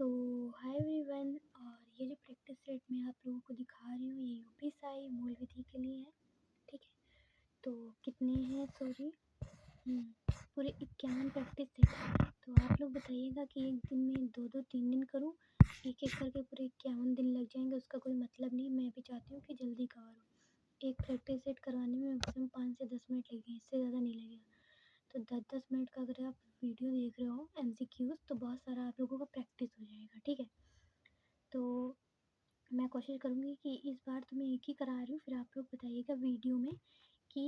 सो hi everyone. और ये जो प्रैक्टिस सेट मैं आप लोगों को दिखा रही हूँ ये यूपीएसआई मूल विधि के लिए है। ठीक है, तो कितने हैं सॉरी पूरे 51 प्रैक्टिस सेट है। तो आप लोग बताइएगा कि एक दिन में 2-2 3 दिन करूँ, एक एक करके पूरे 51 दिन लग जाएंगे, उसका कोई मतलब नहीं। मैं भी चाहती हूँ कि जल्दी कवर हो। एक प्रैक्टिस सेट करवाने में मैक्सिमम 5 से 10 मिनट लगेंगे, इससे ज़्यादा नहीं लगेगा। तो 10-10 मिनट का अगर आप वीडियो देख रहे हो एमसीक्यूज, तो बहुत सारा आप लोगों का प्रैक्टिस हो जाएगा। ठीक है, तो मैं कोशिश करूँगी कि इस बार तो मैं एक ही करा रही हूँ, फिर आप लोग बताइएगा वीडियो में कि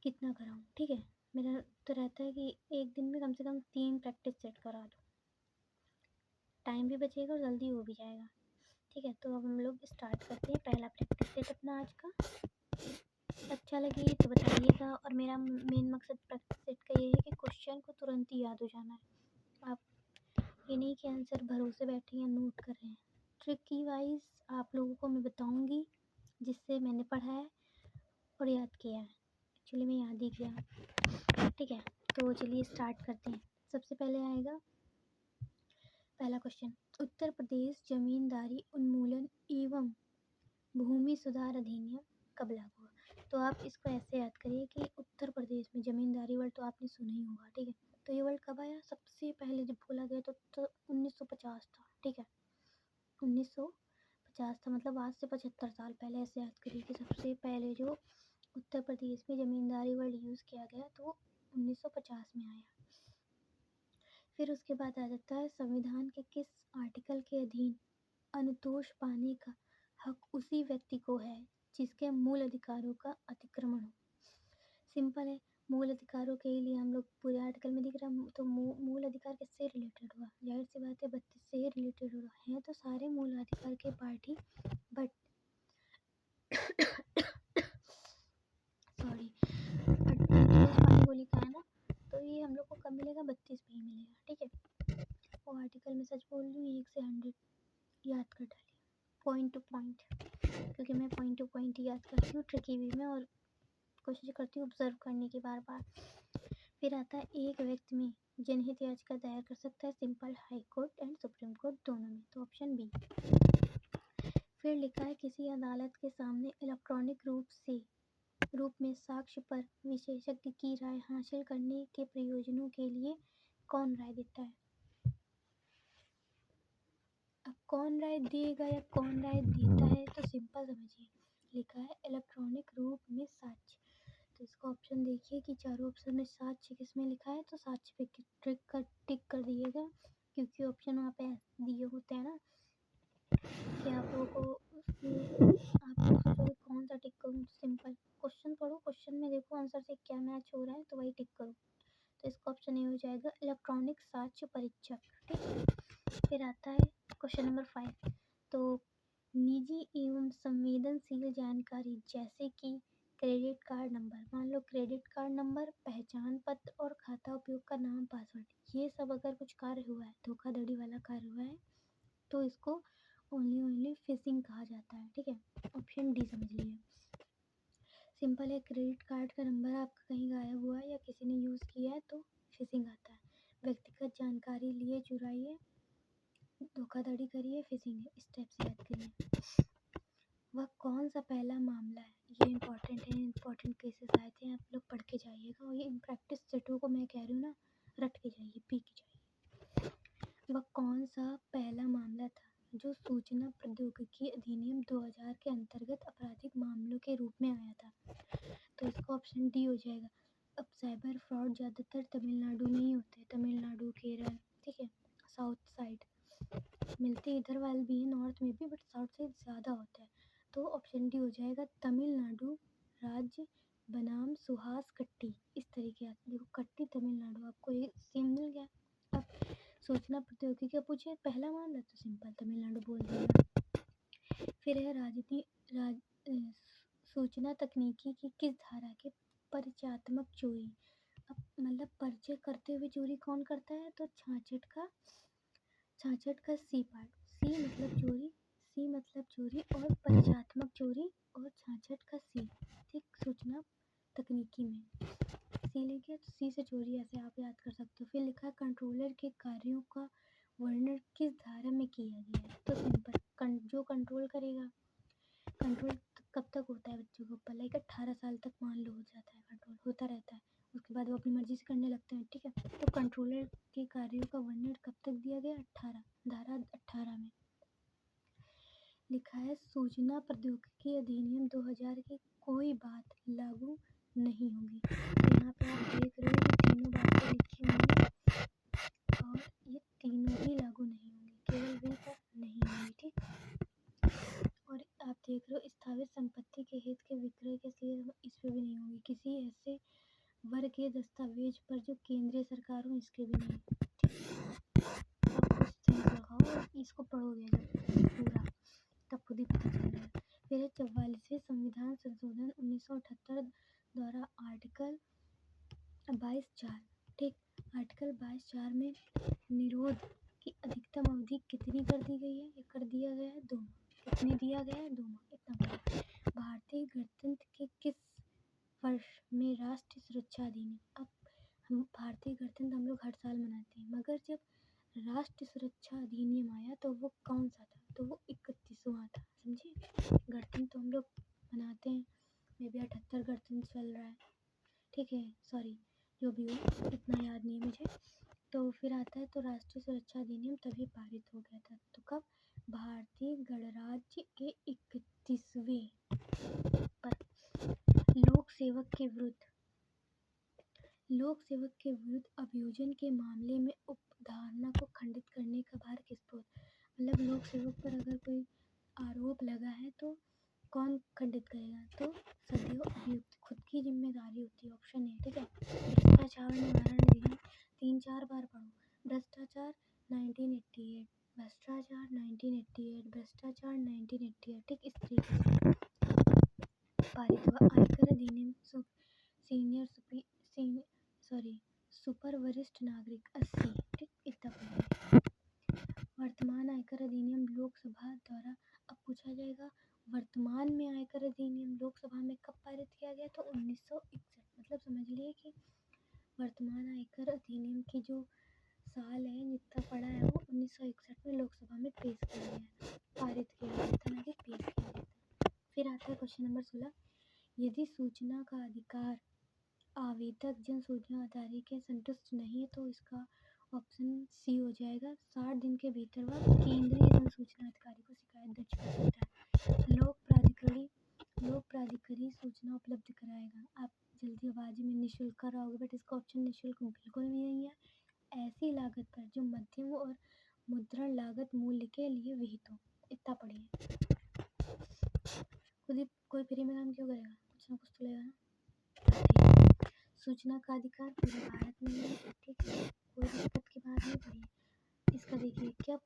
कितना कराऊँ। ठीक है, मेरा तो रहता है कि एक दिन में कम से कम 3 प्रैक्टिस सेट करा दो, टाइम भी बचेगा और जल्दी हो भी जाएगा। ठीक है, तो अब हम लोग स्टार्ट करते हैं। पहला प्रैक्टिस सेट अपना आज का। अच्छा लगे तो बताइएगा। और मेरा मेन मकसद प्रैक्टिस सेट का ये है कि क्वेश्चन को तुरंत ही याद हो जाना है। आप ये नहीं कि आंसर भरोसे बैठे या नोट कर रहे हैं। ट्रिकी वाइज आप लोगों को मैं बताऊंगी जिससे मैंने पढ़ा है और याद किया है। एक्चुअली मैं याद ही किया। ठीक है, तो चलिए स्टार्ट करते हैं। सबसे पहले आएगा पहला क्वेश्चन, उत्तर प्रदेश जमींदारी उन्मूलन एवं भूमि सुधार अधिनियम कब लागू हुआ? तो आप इसको ऐसे याद करिए कि उत्तर प्रदेश में जमींदारी वर्ड तो आपने सुना ही होगा। ठीक है, तो ये वर्ड कब आया? सबसे पहले जब बोला गया तो 1950 था। ठीक है, 1950 था, मतलब आज से 75 साल पहले। ऐसे याद करिए कि सबसे पहले जो उत्तर प्रदेश में ज़मींदारी वर्ड यूज़ किया गया तो 1950 में आया। फिर उसके बाद आ जाता है संविधान के किस आर्टिकल के अधीन अनुतोष पाने का हक उसी व्यक्ति को है जिसके मूल अधिकारों का अतिक्रमण हो। सिंपल है, मूल अधिकारों के लिए हम लोग पूरे आर्टिकल में दिख रहा है, तो मूल अधिकार किससे रिलेटेड हुआ? जाहिर सी बात है 32 से ही रिलेटेड हो रहा है। तो सारे मूल अधिकार के पार्ट ही बट सॉरी पानी को लिखा है ना, तो ये हम लोग को कब मिलेगा? 32 पे ही मिलेगा। ठीक है, वो आर्टिकल में सच बोल रही हूँ, 1 से 100 याद कर डालिए पॉइंट टू पॉइंट, क्योंकि मैं पॉइंट टू पॉइंट ही याद करती हूँ ट्रिकी वे में और कोशिश करती हूँ ऑब्जर्व करने की बार बार। फिर आता है एक व्यक्ति में जनहित याचिका दायर कर सकता है simple high court and supreme court दोनों में, तो ऑप्शन बी। फिर लिखा है किसी अदालत के सामने इलेक्ट्रॉनिक रूप में साक्ष्य पर विशेषज्ञ की राय हासिल करने के प्रयोजनों के लिए कौन राय देता है? अब कौन राय देगा या कौन राय देता है, तो सिंपल समझिए, लिखा है इलेक्ट्रॉनिक रूप में साक्ष्य। तो इसका ऑप्शन देखिए कि चारों ऑप्शन में साक्ष्य किस में लिखा है, तो साक्ष्य पे टिक कर दीजिएगा, क्योंकि ऑप्शन वहाँ पे दिए होते हैं ना कि आप लोगों को आप लोग सोचोगे कौन सा टिक करूँ। सिंपल क्वेश्चन पढ़ो, क्वेश्चन में देखो आंसर से क्या मैच हो रहा है, तो वही टिक करो। तो इसका ऑप्शन ये हो जाएगा इलेक्ट्रॉनिक साक्ष्य परीक्षक। ठीक, फिर आता है क्वेश्चन नंबर 5। तो निजी एवं संवेदनशील जानकारी जैसे कि क्रेडिट कार्ड नंबर, मान लो क्रेडिट कार्ड नंबर, पहचान पत्र और खाता उपयोग का नाम, पासवर्ड, ये सब अगर कुछ कार्य हुआ है, धोखाधड़ी वाला कार्य हुआ है, तो इसको ओनली फिशिंग कहा जाता है। ठीक है, ऑप्शन डी समझ लीजिए। सिंपल है, क्रेडिट कार्ड का नंबर आपका कहीं गायब हुआ है या किसी ने यूज़ किया है तो फिशिंग आता है। व्यक्तिगत जानकारी लिए चुराइए, धोखाधड़ी करिए, फिशिंग है। इस टाइप से याद करिए। वह कौन सा पहला मामला है? ये इंपॉर्टेंट है, इंपॉर्टेंट केसेस आए थे, आप लोग पढ़ के जाइएगा। और ये इन प्रैक्टिस सेटों को मैं कह रही हूँ ना, रट के जाइए, पी के जाइए। वह कौन सा पहला मामला था जो सूचना प्रौद्योगिकी अधिनियम 2000 के अंतर्गत आपराधिक मामलों के रूप में आया था? तो इसका ऑप्शन डी हो जाएगा। अब साइबर फ्रॉड ज़्यादातर तमिलनाडु में ही होते हैं, तमिलनाडु, केरल, ठीक है, साउथ साइड मिलते इधर वाले भी हैं, नॉर्थ में भी, बट साउथ साइड ज़्यादा होता है। तो ऑप्शन डी हो जाएगा तमिलनाडु राज्य बनाम सुहास कट्टी। इस तरीके से देखो, कट्टी तमिलनाडु, आपको ये सेम मिल गया। अब सूचना प्रौद्योगिकी का पूछे पहला मामला, तो सिंपल तमिलनाडु बोल देगा। फिर है सूचना तकनीकी की किस धारा के परिचयात्मक चोरी? अब मतलब परिचय करते हुए चोरी कौन करता है, तो 66 का सी पार्ट, सी मतलब चोरी और परिचयात्मक चोरी, और 66 का सी, ठीक, सूचना तकनीकी में सी लेके, तो सी से चोरी, ऐसे आप याद कर सकते हो। फिर लिखा है कंट्रोलर के कार्यों का वर्णन किस धारा में किया गया है? तो सिंपल, जो कंट्रोल करेगा। कंट्रोल कब तक होता है बच्चों के ऊपर? लाइक 18 साल तक मान लो हो जाता है, कंट्रोल होता रहता है, उसके बाद वो अपनी मर्जी से करने लगते हैं, ठीक है। तो कंट्रोलर के कार्यों का वर्णन कब तक दिया गया? 18, धारा 18 में लिखा है सूचना प्रौद्योगिकी अधिनियम 2000 की कोई बात लागू नहीं होगी। तो यहाँ पे आप देख रहे हो कि तीनों बातें लिखी हुई हैं और ये तीनों ही लागू नहीं होंगी, केवल वे पर नहीं होंगी, ठीक। और आप देख रहे हो स्थापित संपत्ति के हित के विक्रय के इस पे भी नहीं होगी। किसी ऐसे वर्ग के दस्तावेज पर जो केंद्रीय सरकार हो, इसके भी नहीं, ठीक। आप कुछ सही लगाओ, इसको पढ़ोगे जब पूरा तब खुद ही पता चल जाएगा। फिर है 44वें संविधान संशोधन 1978 द्वारा आर्टिकल 22(4), ठीक। आर्टिकल 22(4) में निरोध की अधिकतम अवधि कितनी कर दी गई है? ये कर दिया गया है 2 माह। कितनी दिया गया है? 2 माह, इतना बड़ा। भारतीय गणतंत्र के किस वर्ष में राष्ट्रीय सुरक्षा अधिनियम? अब हम भारतीय गणतंत्र हम लोग हर साल मनाते हैं, मगर जब राष्ट्रीय सुरक्षा अधिनियम आया तो वो कौन सा था? तो वो 31वां था, समझे। गणतंत्र तो हम लोग मनाते हैं, मे बी 78 गणतंत्र चल रहा है, ठीक है, सॉरी, जो भी हो, इतना याद नहीं है मुझे। तो फिर आता है तो राष्ट्रीय सुरक्षा अधिनियम तभी पारित हो गया था। तो कब? भारतीय गणराज्य के 31वें पर। लोक सेवक के विरुद्ध अभियोजन के मामले में उपधारणा को खंडित करने का भार किस पर? मतलब लोक सेवक पर अगर कोई आरोप लगा है तो कौन खंडित करेगा? तो सदैव अभियुक्त, खुद की जिम्मेदारी होती है, ऑप्शन है, ठीक है। भ्रष्टाचार निवारण अधिनियम 3-4 बार पढ़ो। भ्रष्टाचार 1988, भ्रष्टाचार 1988, भ्रष्टाचार 1988, ठीक। इस तरीके से पारित हुआ। आयकर अधिनियम सुपर वरिष्ठ नागरिक 80, ठीक। इतना पढ़ेंगे। वर्तमान आयकर अधिनियम लोकसभा द्वारा, अब पूछा जाएगा वर्तमान में आयकर अधिनियम लोकसभा में कब पारित किया गया? तो 1961। मतलब समझ लिए कि वर्तमान आयकर अधिनियम की जो साल है, जितना पड़ा है, वो 1961 में लोकसभा में पेश किया गया, पारित किया गया था, ना कि पेश किया गया था। फिर आता है क्वेश्चन नंबर 16। यदि सूचना का अधिकार आवेदक जन सूचना अधिकारी के संतुष्ट नहीं है तो इसका ऑप्शन सी हो जाएगा। 60 दिन के भीतर वह केंद्रीय जन सूचना अधिकारी को शिकायत दर्ज कर सकता है। लोक प्राधिकारी सूचना उपलब्ध कराएगा। आप जल्दीबाजी में निःशुल्क कराओगे, बट इसका ऑप्शन निःशुल्क बिल्कुल भी नहीं है। ऐसी लागत पर जो मध्यम और मुद्रण लागत मूल्य के लिए विहित हो। इतना पढ़िए। खुद ही कोई फ्री में काम क्यों करेगा? कुछ ना कुछ तो लेगा ना। सूचना का अधिकार पूरे भारत में है, ठीक है, कोई दिक्कत की बात नहीं पड़ी। इसका देखिए, क्या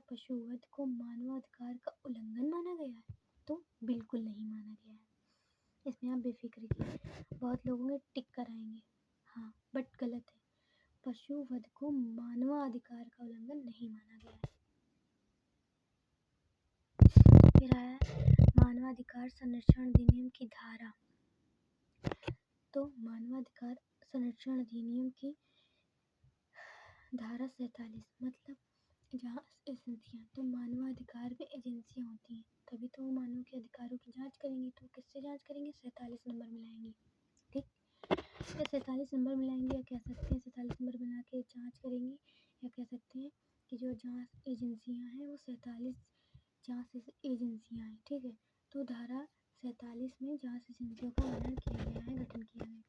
पशुवध को मानवाधिकार का उल्लंघन माना गया है? तो बिल्कुल नहीं माना गया है, इसमें आप बेफिक्र रहिए। बहुत लोगों ने टिक कराएंगे, हाँ, बट गलत है। पशुवध को मानवाधिकार का उल्लंघन नहीं माना गया है। फिर आया मानवाधिकार संरक्षण अधिनियम की धारा। तो मानवाधिकार संरक्षण अधिनियम की धारा 47, मतलब जहाँ एजेंसियाँ, तो मानवाधिकार में एजेंसियाँ होती हैं, तभी तो वो मानव के अधिकारों की जांच करेंगी। तो किससे जांच करेंगे? 47 नंबर मिलाएंगे, ठीक। या 47 नंबर मिलाएंगे, या कह सकते हैं 47 नंबर बना के जांच करेंगी, या कह सकते हैं कि जो जांच एजेंसियाँ हैं वो 47 जांच एजेंसियाँ हैं, ठीक है। तो धारा 47 में जांच एजेंसियों का वर्णन किया गया है, गठन किया गया।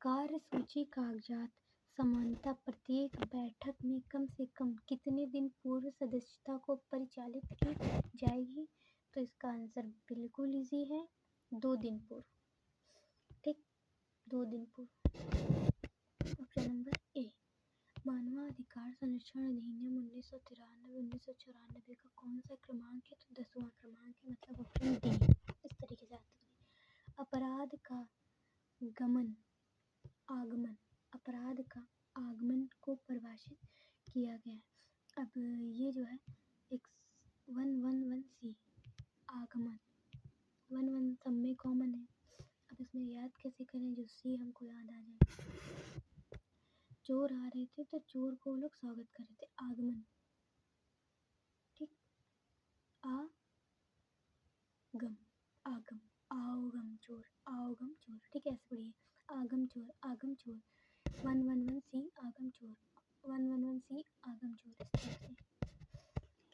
कार्यसूची कागजात समानता प्रत्येक बैठक में कम से कम कितने दिन पूर्व सदस्यता को परिचालित की जाएगी? तो इसका आंसर बिल्कुल इजी है, 2 दिन पूर्व, ठीक, 2 दिन पूर्व। Option number A. मानवाधिकार संरक्षण अधिनियम 1993-1994 का कौन सा क्रमांक है? तो 10वां क्रमांक है, मतलब ऑप्शन डी। इस तरीके से आता है। अपराध का आगमन को परिभाषित किया गया है। अब ये जो है 111C आगमन, 11 सब में कॉमन है। अब इसमें याद कैसे करें जो सी हमको याद आ जाए। चोर आ रहे थे तो चोर को वो लोग स्वागत कर रहे थे, आगमन, ठीक, आगम, आगम, आओगम चोर, आओगम चोर, ठीक है, ऐसे पढ़िए, आगम चोर, आगम चोर, 111 सी आगम चोर, 111 सी आगम चोर, इस तरह से।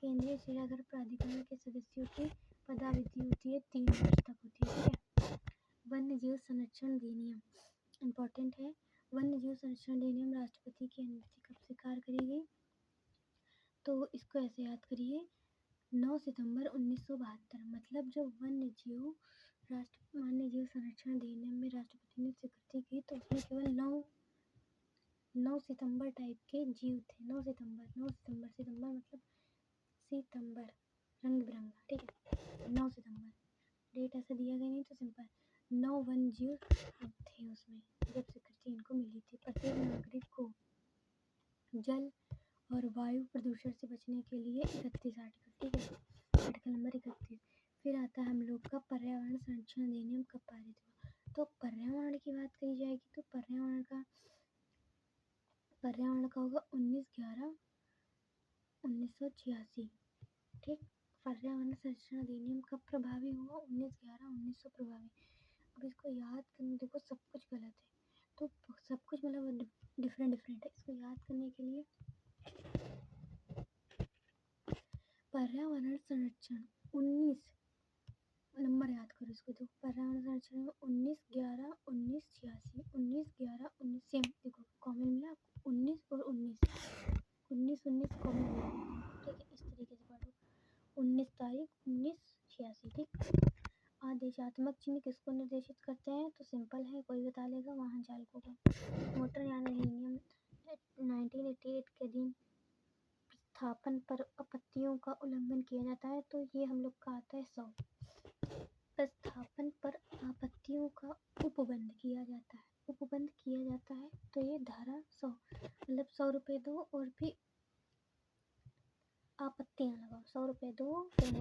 केंद्रीय चिड़ियाघर प्राधिकरण के सदस्यों की पदावधि होती है 3 वर्ष तक होती है, ठीक है। वन्य जीव संरक्षण अधिनियम इम्पोर्टेंट है। वन्य जीव संरक्षण अधिनियम राष्ट्रपति की अनुमति कब स्वीकार करी गई? तो इसको ऐसे याद करिए, 9 सितंबर 1972, मतलब जब वन्य जीव संरक्षण अधिनियम में राष्ट्रपति ने स्वीकृति की तो उसमें केवल 9 सितंबर टाइप के जीव थे। 9 सितंबर मतलब सितंबर, रंग बिरंगा, ठीक है, 9 सितंबर, डेट ऐसा दिया गया नहीं तो सिंपल 9 वन्य जीव थे उसमें जब स्वीकृति इनको मिली थी। प्रत्येक नागरिक को जल और वायु प्रदूषण से बचने के लिए 31 आर्टिकल, ठीक है, आर्टिकल नंबर 31। फिर आता है हम लोग का पर्यावरण संरक्षण अधिनियम कब पारित हुआ? तो पर्यावरण की बात करी जाएगी तो पर्यावरण का होगा 19/11/1986, ठीक। पर्यावरण संरक्षण अधिनियम कब प्रभावी हुआ? 19/11/1900 प्रभावी। अब इसको याद करने, देखो सब कुछ गलत है तो सब कुछ मतलब डिफरेंट है। इसको याद करने के लिए पर्यावरण संरक्षण 19 नंबर याद करो इसको, तो पर्यावरण संरक्षण में 19/11/1986, 19/11/19 सेम, देखो कॉमन मिला आपको, 19 और 19 कॉमन मिला, ठीक है, इस तरीके से पढ़ो, 19 तारीख 1986, ठीक। आदेशात्मक चिन्ह किसको निर्देशित करते हैं? तो सिंपल है, कोई बता देगा, वाहन चालकों को। मोटर यान अधिनियम 1988 के दिन स्थापन पर आपत्तियों का उल्लंघन किया जाता है तो ये हम लोग का आता है 100। प्रस्थापन पर आपत्तियों का उपबंध किया जाता है तो ये धारा 100, मतलब 100 रुपये दो और भी आपत्तियां लगाओ, 100 रुपये दो, फिर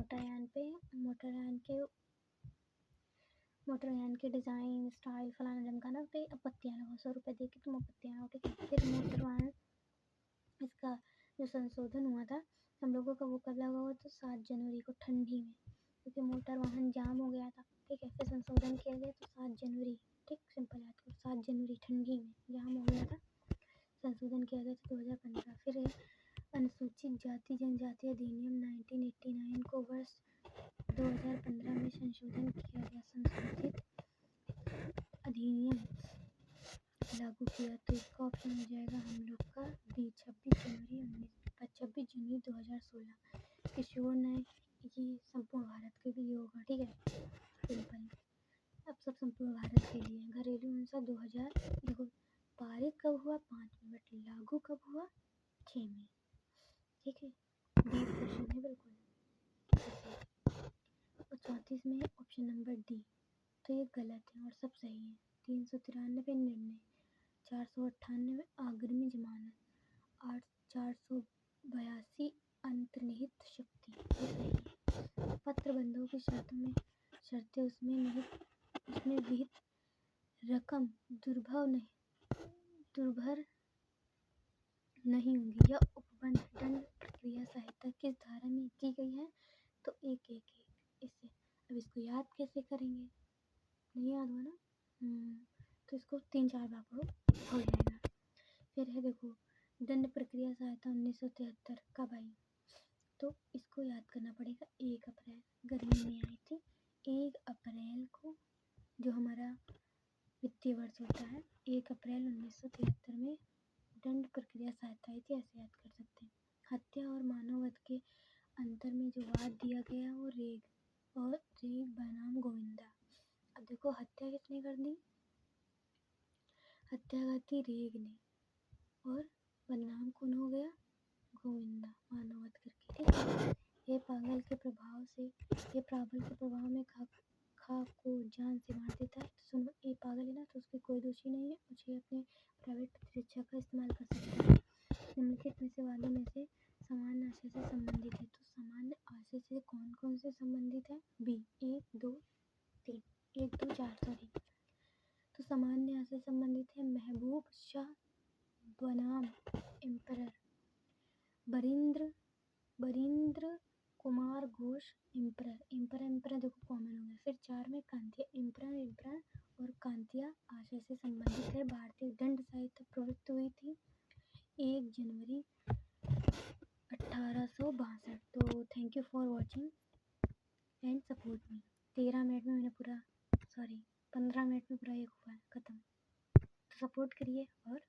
मोटरयान के डिज़ाइन स्टाइल फलाना ढमकाना पे आपत्तियां लगाओ, 100 रुपये दे के तुम आपत्तियां लगाओ, ठीक है। फिर मोटर वाहन, इसका जो संशोधन हुआ था हम लोगों का, वो कब लगा हुआ था? 7 जनवरी को, ठंडी में, क्योंकि मोटर वाहन जाम हो गया था, ठीक है। फिर संशोधन किया गया तो 7 जनवरी, ठीक, सिंपल याद करो, 7 जनवरी ठंडी में जाम हो गया था, संशोधन किया गया था 2015। फिर अनुसूचित जाति जनजाति अधिनियम 1989 को वर्ष 2015 में संशोधन किया गया, संशोधित अधिनियम लागू किया, तो इसका ऑप्शन हो जाएगा हम लोग का बी, 26 जनवरी 2016। किशोर न्याय, ये संपूर्ण भारत के लिए होगा, ठीक है, सिंपल। अब सब संपूर्ण भारत के लिए। घरेलू हिंसा 2000, देखो पारित कब हुआ? 5 में, बट लागू कब हुआ? 6 में, ठीक है, बी क्वेश्चन है बिल्कुल। और 34 में ऑप्शन नंबर डी, तो ये गलत है और सब सही है। 393 निर्णय, 498 अग्रिमी जमानत, 482 अंतर्निहित शक्ति, ये सही है। पत्र बंधों की शर्तें उसमें विहित रकम दुर्भर नहीं होंगी, या उपबंध दंड प्रक्रिया सहायता किस धारा में दी गई है? तो 111 इससे। अब इसको याद कैसे करेंगे? नहीं याद हुआ ना, तो इसको 3-4 बार पढ़ो, हो जाएगा। फिर है देखो, दंड प्रक्रिया सहायता 1973 कब आई? तो इसको याद करना पड़ेगा, 1 अप्रैल, गर्मी में आई थी, 1 अप्रैल को, जो हमारा वित्तीय वर्ष होता है, 1 अप्रैल 1973 में दंड प्रक्रिया सहायता आई थी, ऐसे याद कर सकते हैं। हत्या और मानववध के अंतर में जो वाद दिया गया वो रेग बनाम गोविंदा। अब देखो हत्या किसने कर दी? हत्या कर दी रेग ने, और बदनाम कौन हो गया? गोविंदा, मानववध करके, ठीक है। ये पागल के प्रभाव में खा को जान से मार देता है। तो सुनो, ये पागल है ना, तो उसकी कोई दोषी नहीं है, मुझे अपने प्राइवेट प्रतिरक्षा का इस्तेमाल कर सकता है। निम्नलिखित में से वादों में से सामान्य आशय से संबंधित है, तो सामान्य आशय से कौन कौन से संबंधित है? B, 1 2 3, 1 2 4, sorry. तो सामान्य आशय संबंधित है महबूब शाह बनाम emperor, Barindra Kumar Ghosh emperor. Emperor देखो कॉमन हो गया। फिर 4 में कांतिया। एम्परर और कांतिया आशय से संबंधित है। भारतीय दंड संहिता प्रवृत्त हुई थी 1 जनवरी 1862। तो thank you for watching and support me. 13 minute में मैंने पूरा 15 मिनट में पूरा एक हुआ खत्म। तो सपोर्ट करिए और